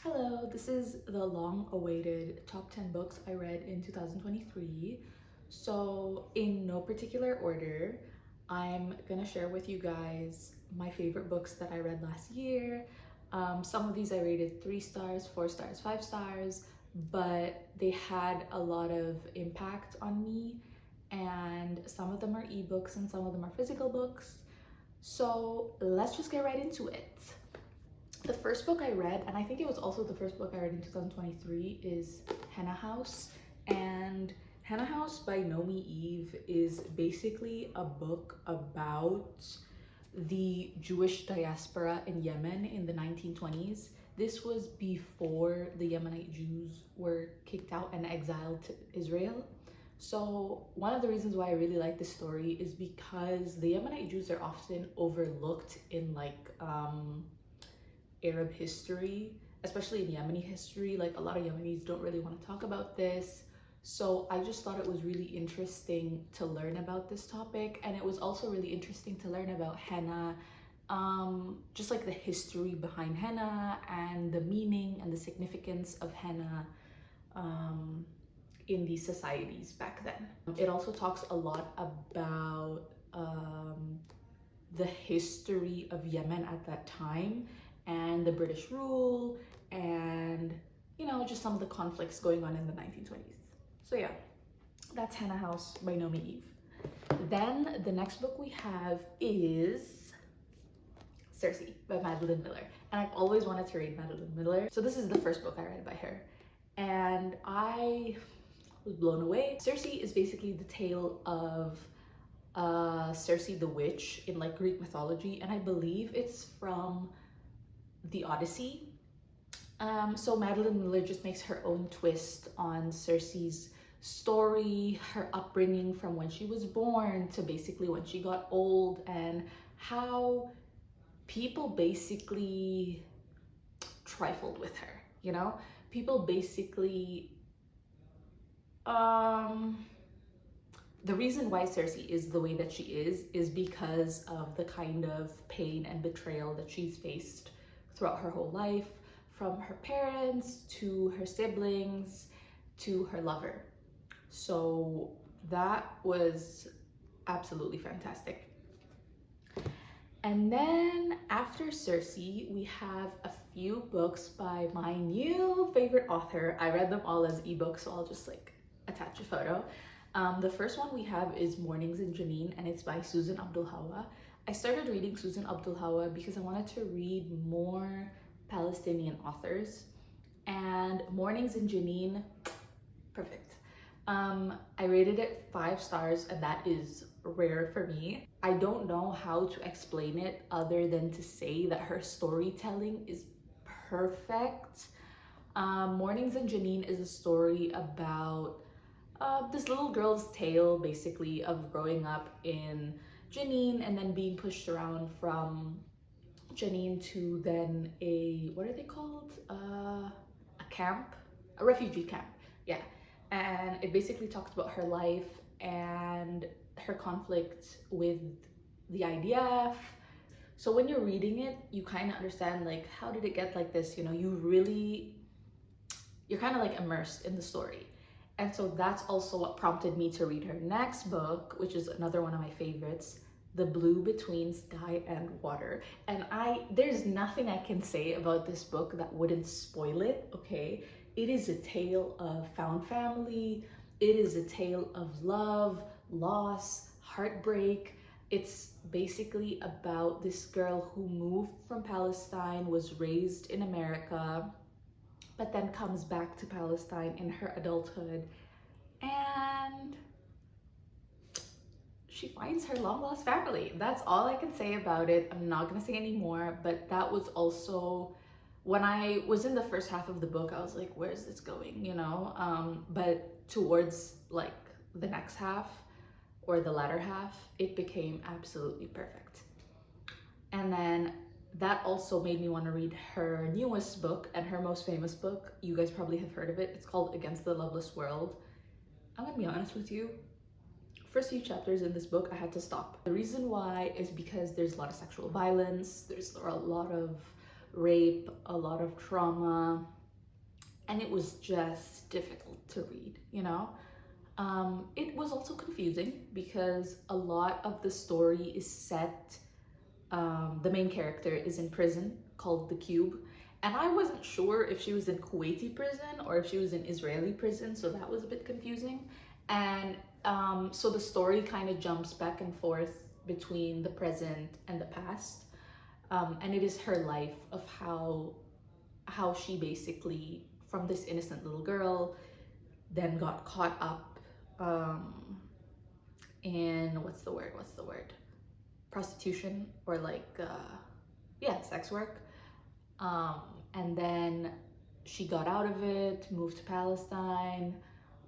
Hello, this is the long-awaited top 10 books I read in 2023. So in no particular order, I'm gonna share with you guys my favorite books that I read last year. Some of these I rated 3 stars, 4 stars, 5 stars, but they had a lot of impact on me, and some of them are ebooks and some of them are physical books. So let's just get right into it. The first book I read, and I think it was also the first book I read in 2023, is Henna House. And Henna House by Nomi Eve is basically a book about the Jewish diaspora in Yemen in the 1920s. This was before the Yemenite Jews were kicked out and exiled to Israel. So one of the reasons why I really like this story is because the Yemenite Jews are often overlooked in Arab history, especially in Yemeni history. Like, a lot of Yemenis don't really want to talk about this. So I just thought it was really interesting to learn about this topic, and it was also really interesting to learn about henna, just like the history behind henna and the meaning and the significance of henna in these societies back then. It also talks a lot about the history of Yemen at that time and the British rule, and just some of the conflicts going on in the 1920s. So yeah, that's Henna House by Nomi Eve. Then the next book we have is Circe by Madeline Miller, and I've always wanted to read Madeline Miller, so this is the first book I read by her, and I was blown away. Circe is basically the tale of Circe the witch in Greek mythology, and I believe it's from the Odyssey. So Madeline Miller just makes her own twist on Circe's story, her upbringing from when she was born to basically when she got old, and how people basically trifled with her, People basically, the reason why Circe is the way that she is because of the kind of pain and betrayal that she's faced throughout her whole life, from her parents to her siblings to her lover. So that was absolutely fantastic. And then after Circe, we have a few books by my new favorite author. I read them all as ebooks, so I'll just attach a photo. The first one we have is Mornings in Jenin, and it's by Susan Abdulhawa. I started reading Susan Abdulhawa because I wanted to read more Palestinian authors, and Mornings in Jenin, perfect. I rated it 5 stars, and that is rare for me. I don't know how to explain it other than to say that her storytelling is perfect. Mornings in Jenin is a story about this little girl's tale, basically, of growing up in Jenin and then being pushed around from Jenin to then what are they called? A camp, a refugee camp, yeah. And it basically talks about her life and her conflict with the IDF. So when you're reading it, you kind of understand how did it get like this, you're kind of immersed in the story. And so that's also what prompted me to read her next book, which is another one of my favorites, The Blue Between Sky and Water. And there's nothing I can say about this book that wouldn't spoil it, okay? It is a tale of found family. It is a tale of love, loss, heartbreak. It's basically about this girl who moved from Palestine, was raised in America, but then comes back to Palestine in her adulthood, and she finds her long-lost family. That's all I can say about it. I'm not gonna say any more, but that was also, when I was in the first half of the book, I was like, where's this going, but towards the next half, or the latter half, it became absolutely perfect. And then that also made me want to read her newest book and her most famous book. You guys probably have heard of it. It's called Against the Loveless World. I'm gonna be honest with you, first few chapters in this book I had to stop. The reason why is because there's a lot of sexual violence, there's a lot of rape, a lot of trauma, and it was just difficult to read, you know? It was also confusing because a lot of the story is set, the main character is in prison called the Cube, and I wasn't sure if she was in Kuwaiti prison or if she was in Israeli prison, so that was a bit confusing. And so the story kind of jumps back and forth between the present and the past, and it is her life of how she basically, from this innocent little girl, then got caught up in what's the word prostitution, or like yeah, sex work, and then she got out of it, moved to Palestine,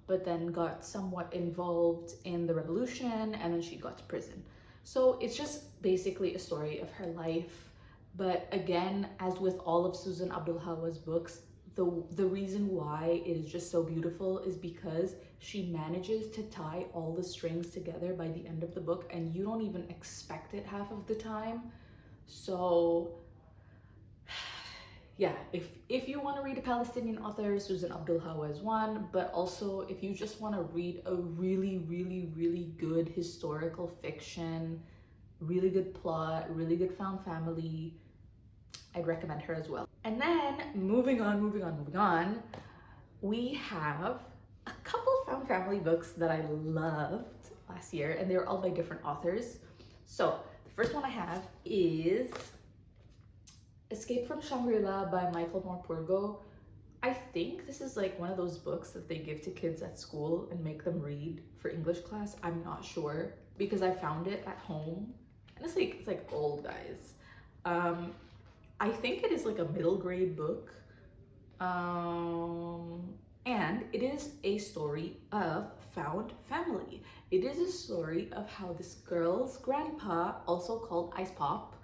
but then got somewhat involved in the revolution, and then she got to prison. So it's just basically a story of her life. But again, as with all of Susan Abdulhawa's books, the reason why it is just so beautiful is because she manages to tie all the strings together by the end of the book, and you don't even expect it half of the time. So yeah, if you want to read a Palestinian author, Susan Abdulhawa is one, but also if you just want to read a really good historical fiction, really good plot, really good found family, I'd recommend her as well. And then moving on, we have a couple found family books that I loved last year, and they were all by different authors. So the first one I have is Escape from Shangri-La by Micheal Morpurgo. I think this is like one of those books that they give to kids at school and make them read for English class. I'm not sure, because I found it at home, and it's like old, guys. I think it is like a middle grade book, and it is a story of found family. It is a story of how this girl's grandpa, also called Ice Pop,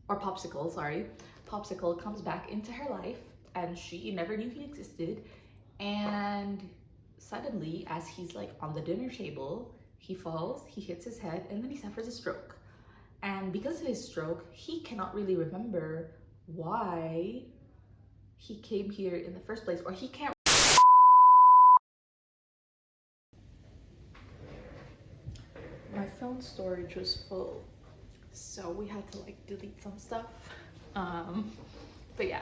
or Popsicle, sorry, Popsicle, comes back into her life, and she never knew he existed. And suddenly, as he's like on the dinner table, he falls, he hits his head, and then he suffers a stroke. And because of his stroke, he cannot really remember why he came here in the first place, or he can't. My phone storage was full, so we had to like delete some stuff. But yeah,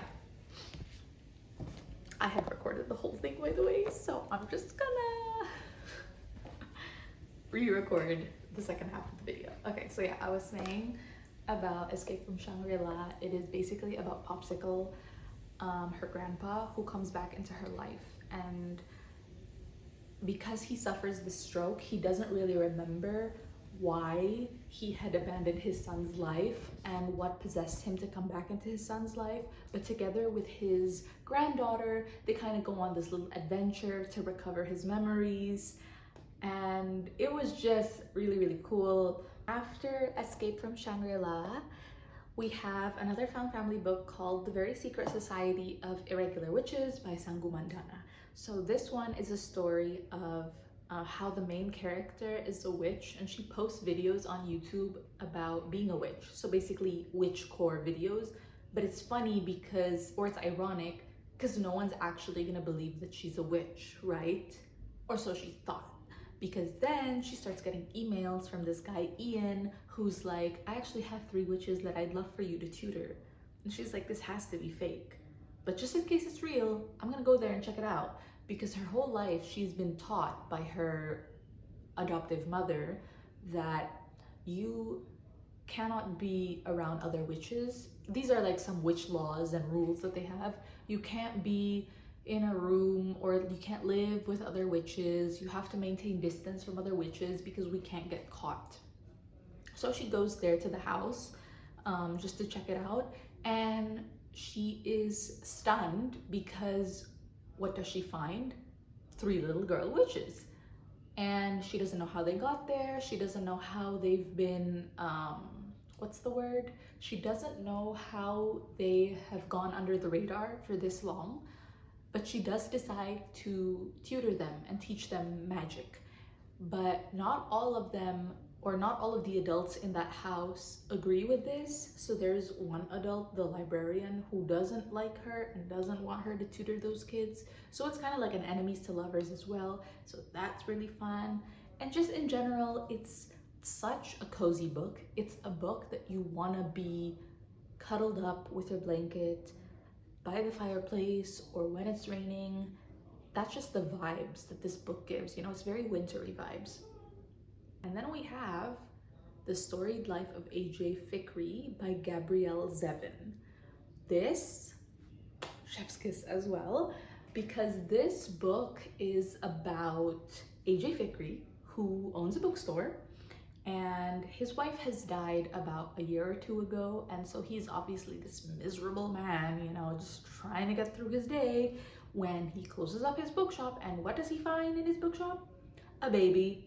I had recorded the whole thing, by the way, so I'm just gonna re-record the second half of the video. Okay, so yeah, I was saying about Escape from Shangri-La. It is basically about Popsicle, her grandpa, who comes back into her life, and because he suffers the stroke, he doesn't really remember why he had abandoned his son's life and what possessed him to come back into his son's life. But together with his granddaughter, they kind of go on this little adventure to recover his memories, and it was just really cool. After Escape from Shangri-La, we have another found family book called The Very Secret Society of Irregular Witches by Sangu Mandanna. So this one is a story of how the main character is a witch, and she posts videos on YouTube about being a witch. So basically witchcore videos, but it's funny because, or it's ironic, because no one's actually gonna believe that she's a witch, right? Or so she thought. Because then she starts getting emails from this guy, Ian, who's like, I actually have 3 witches that I'd love for you to tutor. And she's like, this has to be fake. But just in case it's real, I'm gonna go there and check it out. Because her whole life, she's been taught by her adoptive mother that you cannot be around other witches. These are like some witch laws and rules that they have. You can't be in a room, or you can't live with other witches. You have to maintain distance from other witches because we can't get caught. So she goes there to the house just to check it out, and she is stunned because what does she find? 3 little girl witches. And she doesn't know how they got there. She doesn't know how they've been, what's the word? She doesn't know how they have gone under the radar for this long, but she does decide to tutor them and teach them magic. But not all of them or not all of the adults in that house agree with this. So there's one adult, the librarian, who doesn't like her and doesn't want her to tutor those kids. So it's kind of like an enemies to lovers as well. So that's really fun. And just in general, it's such a cozy book. It's a book that you want to be cuddled up with your blanket by the fireplace or when it's raining. That's just the vibes that this book gives. You know, it's very wintry vibes. And then we have The Storied Life of A.J. Fikry by Gabrielle Zevin. This, chef's kiss as well, because this book is about A.J. Fikry, who owns a bookstore, and his wife has died about a year or two ago, and so he's obviously this miserable man, you know, just trying to get through his day when he closes up his bookshop. And what does he find in his bookshop? A baby.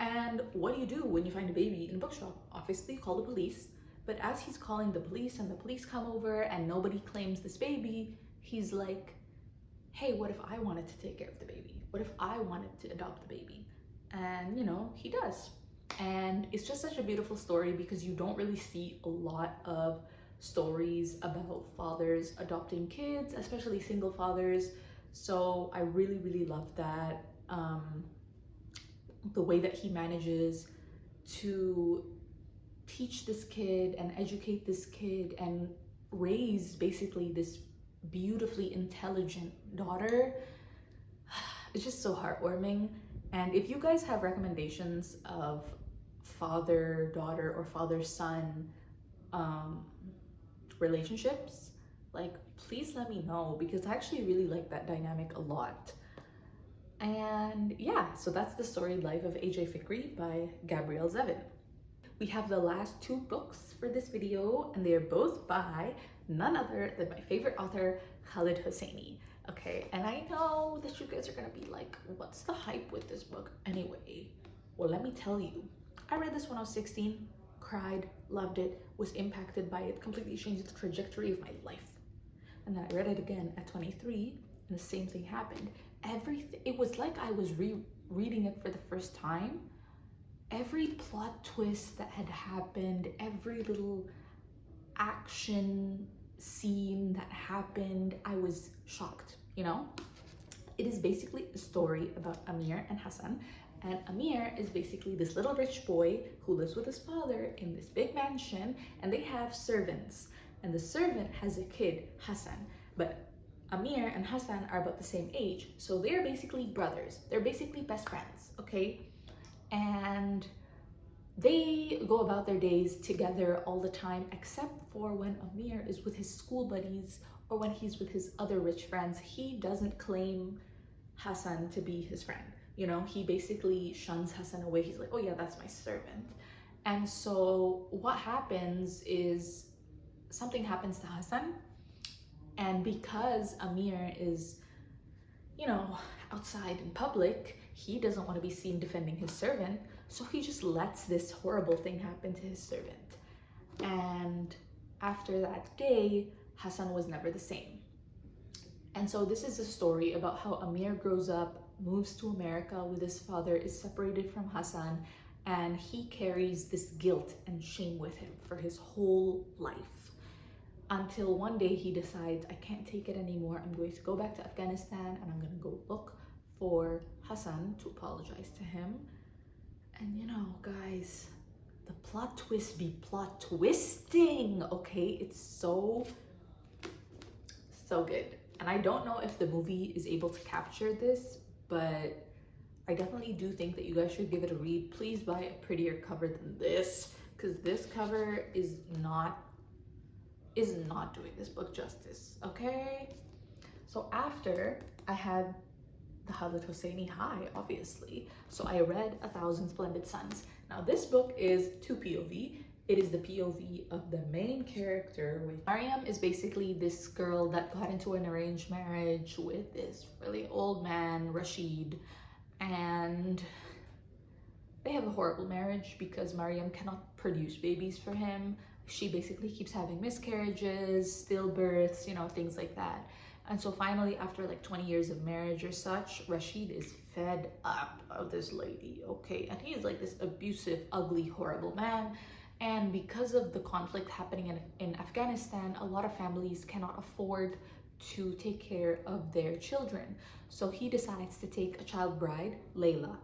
And what do you do when you find a baby in a bookshop? Obviously, you call the police. But as he's calling the police and the police come over and nobody claims this baby, he's like, hey, what if I wanted to take care of the baby? What if I wanted to adopt the baby? And, you know, he does. And it's just such a beautiful story because you don't really see a lot of stories about fathers adopting kids, especially single fathers. So I really, really love that. The way that he manages to teach this kid and educate this kid and raise basically this beautifully intelligent daughter. It's just so heartwarming. And if you guys have recommendations of father-daughter or father-son relationships, like, please let me know, because I actually really like that dynamic a lot. And yeah, so that's The Storied Life of A.J. Fikry by Gabrielle Zevin. We have the last two books for this video, and they are both by none other than my favorite author, Khaled Hosseini. Okay, and I know that you guys are gonna be like, what's the hype with this book anyway? Well, let me tell you. I read this when I was 16, cried, loved it, was impacted by it, completely changed the trajectory of my life. And then I read it again at 23, and the same thing happened. Everything, it was like I was reading it for the first time. Every plot twist that had happened, every little action scene that happened, I was shocked, you know? It is basically a story about Amir and Hassan. And Amir is basically this little rich boy who lives with his father in this big mansion, and they have servants. And the servant has a kid, Hassan, but Amir and Hassan are about the same age, so they're basically brothers. They're basically best friends, okay? And they go about their days together all the time, except for when Amir is with his school buddies or when he's with his other rich friends. He doesn't claim Hassan to be his friend. You know, he basically shuns Hassan away. He's like, oh yeah, that's my servant. And so what happens is something happens to Hassan. And because Amir is, you know, outside in public, he doesn't want to be seen defending his servant. So he just lets this horrible thing happen to his servant. And after that day, Hassan was never the same. And so this is a story about how Amir grows up, moves to America with his father, is separated from Hassan, and he carries this guilt and shame with him for his whole life. Until one day he decides, I can't take it anymore. I'm going to go back to Afghanistan and I'm going to go look for Hassan to apologize to him. And you know, guys, the plot twist be plot twisting, okay? It's so good. And I don't know if the movie is able to capture this, but I definitely do think that you guys should give it a read. Please buy a prettier cover than this, because this cover is not doing this book justice, okay? So after I had the Khaled Hosseini high, obviously, so I read 1,000 Splendid Suns. Now this book is 2 POV. It is the POV of the main character. Mariam is basically this girl that got into an arranged marriage with this really old man, Rashid, and they have a horrible marriage because Mariam cannot produce babies for him. She basically keeps having miscarriages, stillbirths, you know, things like that. And so finally, after like 20 years of marriage or such, Rashid is fed up of this lady, okay? And he's like this abusive, ugly, horrible man. And because of the conflict happening in Afghanistan, a lot of families cannot afford to take care of their children. So he decides to take a child bride, Layla.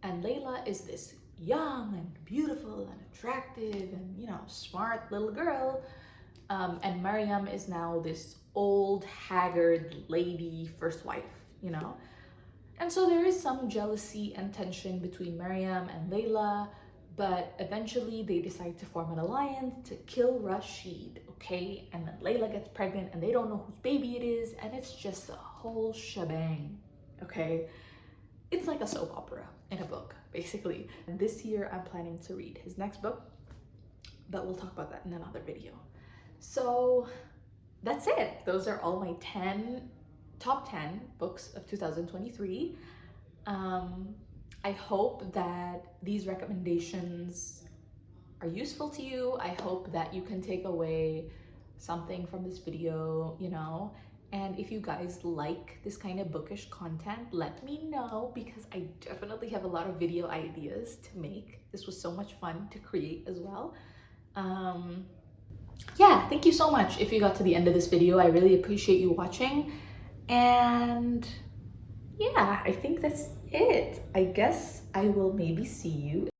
And Layla is this young and beautiful and attractive and, you know, smart little girl. And Maryam is now this old, haggard lady first wife, you know? And so there is some jealousy and tension between Maryam and Layla, but eventually they decide to form an alliance to kill Rashid, okay? And then Layla gets pregnant and they don't know whose baby it is, and it's just a whole shebang, okay? It's like a soap opera in a book, basically. And this year I'm planning to read his next book, but we'll talk about that in another video. So that's it. Those are all my top 10 books of 2023. I hope that these recommendations are useful to you. I hope that you can take away something from this video, you know. And if you guys like this kind of bookish content, let me know, because I definitely have a lot of video ideas to make. This was so much fun to create as well. Yeah, thank you so much if you got to the end of this video. I really appreciate you watching. And yeah, I think that's it. I guess I will maybe see you